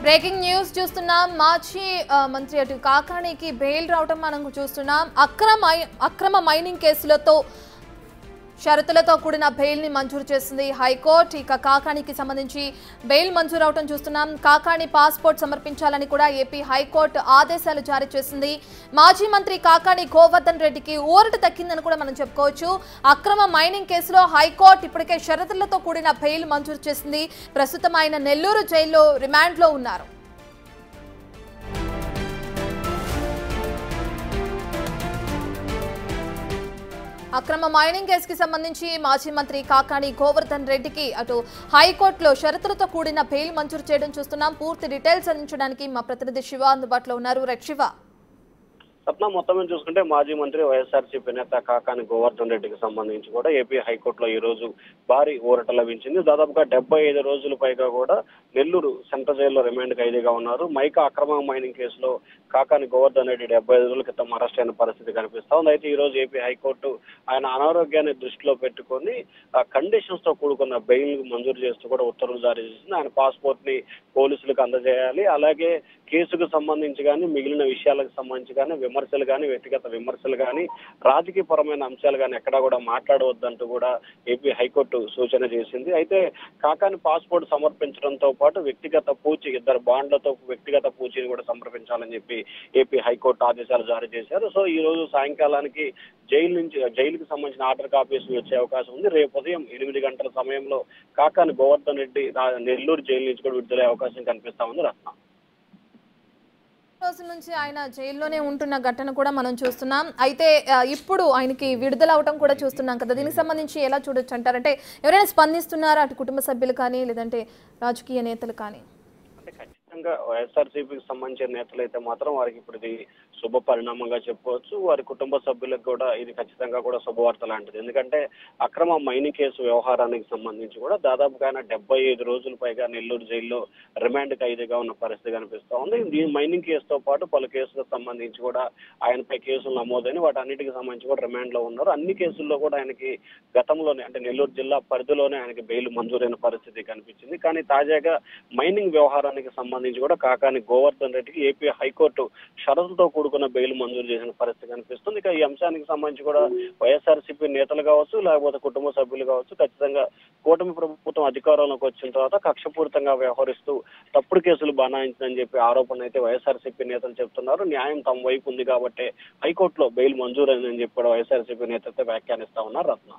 Breaking news చూస్తున్నాం. మాజీ మంత్రి అటు కాకాణికి బెయిల్ రావటం మనం చూస్తున్నాం. అక్రమ మైనింగ్ కేసులతో షరతులతో కూడిన బెయిల్ ని మంజూరు చేసింది హైకోర్టు. ఇక కాకాణికి సంబంధించి బెయిల్ మంజూరు అవటం చూస్తున్నాం. కాకాణి పాస్పోర్ట్ సమర్పించాలని కూడా ఏపీ హైకోర్టు ఆదేశాలు జారీ చేసింది. మాజీ మంత్రి కాకాణి గోవర్ధన్ రెడ్డికి ఊరట దక్కిందని కూడా మనం చెప్పుకోవచ్చు. అక్రమ మైనింగ్ కేసులో హైకోర్టు ఇప్పటికే షరతులతో కూడిన బెయిల్ మంజూరు చేసింది. ప్రస్తుతం ఆయన నెల్లూరు జైల్లో రిమాండ్లో ఉన్నారు. అక్రమ మైనింగ్ కేసుకి సంబంధించి మాజీ మంత్రి కాకాణి గోవర్ధన్ రెడ్డికి అటు హైకోర్టులో షరతులతో కూడిన బెయిల్ మంజూరు చేయడం చూస్తున్నాం. పూర్తి డీటెయిల్స్ అందించడానికి మా ప్రతినిధి శివ అందుబాటులో ఉన్నారు. శివ, సప్న మొత్తం చూసుకుంటే మాజీ మంత్రి వైఎస్ఆర్సీపీ నేత కాకాని గోవర్ధన్ రెడ్డికి సంబంధించి కూడా ఏపీ హైకోర్టులో ఈ రోజు భారీ ఊరట లభించింది. దాదాపుగా 75 రోజుల పైగా కూడా నెల్లూరు సెంట్రల్ జైల్లో రిమాండ్ ఖైదీగా ఉన్నారు. మైకా అక్రమ మైనింగ్ కేసులో కాకాని గోవర్ధన్ రెడ్డి 75 రోజుల క్రితం అరెస్ట్ అయిన పరిస్థితి కనిపిస్తా ఉంది. అయితే ఈ రోజు ఏపీ హైకోర్టు ఆయన అనారోగ్యాన్ని దృష్టిలో పెట్టుకొని కండిషన్స్ తో కూడుకున్న బెయిల్ మంజూరు చేస్తూ కూడా ఉత్తర్వులు జారీ చేసింది. ఆయన పాస్పోర్ట్ ని పోలీసులకు అందజేయాలి, అలాగే కేసుకు సంబంధించి కానీ మిగిలిన విషయాలకు సంబంధించి కానీ విమర్శలు కానీ వ్యక్తిగత విమర్శలు కానీ రాజకీయపరమైన అంశాలు కానీ ఎక్కడా కూడా మాట్లాడవద్దంటూ కూడా ఏపీ హైకోర్టు సూచన చేసింది. అయితే కాకాని పాస్పోర్ట్ సమర్పించడంతో పాటు వ్యక్తిగత పూచి 2 బాండ్లతో వ్యక్తిగత పూచిని కూడా సమర్పించాలని చెప్పి ఏపీ హైకోర్టు ఆదేశాలు జారీ చేశారు. సో ఈ రోజు సాయంకాలానికి జైలుకి సంబంధించిన ఆర్డర్ కాపీస్ వచ్చే అవకాశం ఉంది. రేపు ఉదయం 8 గంటల సమయంలో కాకాని గోవర్ధన్ రెడ్డి నెల్లూరు జైలు నుంచి కూడా విడుదలయ్యే అవకాశం కనిపిస్తా ఉంది. రత్న రోజుల నుంచి ఆయన జైల్లోనే ఉంటున్న ఘటన కూడా మనం చూస్తున్నాం. అయితే ఇప్పుడు ఆయనకి విడుదల అవటం కూడా చూస్తున్నాం కదా, దీనికి సంబంధించి ఎలా చూడొచ్చు అంటారంటే ఎవరైనా స్పందిస్తున్నారా అటు కుటుంబ సభ్యులు కానీ లేదంటే రాజకీయ నేతలు కానీ? అంటే ఖచ్చితంగా వైఎస్ఆర్సీపీకి సంబంధించిన నేతలు అయితే మాత్రం వారికి ఇప్పుడు ఇది శుభ పరిణామంగా చెప్పుకోవచ్చు. వారి కుటుంబ సభ్యులకు కూడా ఇది ఖచ్చితంగా కూడా శుభవార్త లాంటిది. ఎందుకంటే అక్రమ మైనింగ్ కేసు వ్యవహారానికి సంబంధించి కూడా దాదాపుగా 75 రోజుల పైగా నెల్లూరు జైల్లో రిమాండ్ ఖైదీగా ఉన్న పరిస్థితి కనిపిస్తా ఉంది. ఈ మైనింగ్ కేసుతో పాటు పలు కేసులకు సంబంధించి కూడా ఆయనపై కేసులు నమోదని వాటన్నిటికి సంబంధించి కూడా రిమాండ్ లో ఉన్నారు. అన్ని కేసుల్లో కూడా ఆయనకి గతంలోనే అంటే నెల్లూరు జిల్లా పరిధిలోనే ఆయనకి బెయిల్ మంజూరైన పరిస్థితి కనిపించింది. కానీ తాజాగా మైనింగ్ వ్యవహారానికి సంబంధించి కూడా కాకాని గోవర్ధన్ రెడ్డికి ఏపీ హైకోర్టు షరతులతో కూడుకున్న బెయిల్ మంజూరు చేసిన పరిస్థితి కనిపిస్తుంది. ఇక ఈ అంశానికి సంబంధించి కూడా వైఎస్ఆర్సీపీ నేతలు కావచ్చు లేకపోతే కుటుంబ సభ్యులు కావచ్చు ఖచ్చితంగా కూటమి ప్రభుత్వం అధికారంలోకి వచ్చిన తర్వాత కక్షపూరితంగా వ్యవహరిస్తూ తప్పుడు కేసులు బనాయించిందని చెప్పి ఆరోపణ అయితే వైఎస్ఆర్సీపీ నేతలు చెప్తున్నారు. న్యాయం తమ వైపు ఉంది కాబట్టి హైకోర్టులో బెయిల్ మంజూరైందని చెప్పి వైఎస్ఆర్సీపీ నేతలతో వ్యాఖ్యానిస్తా ఉన్నారు. రత్న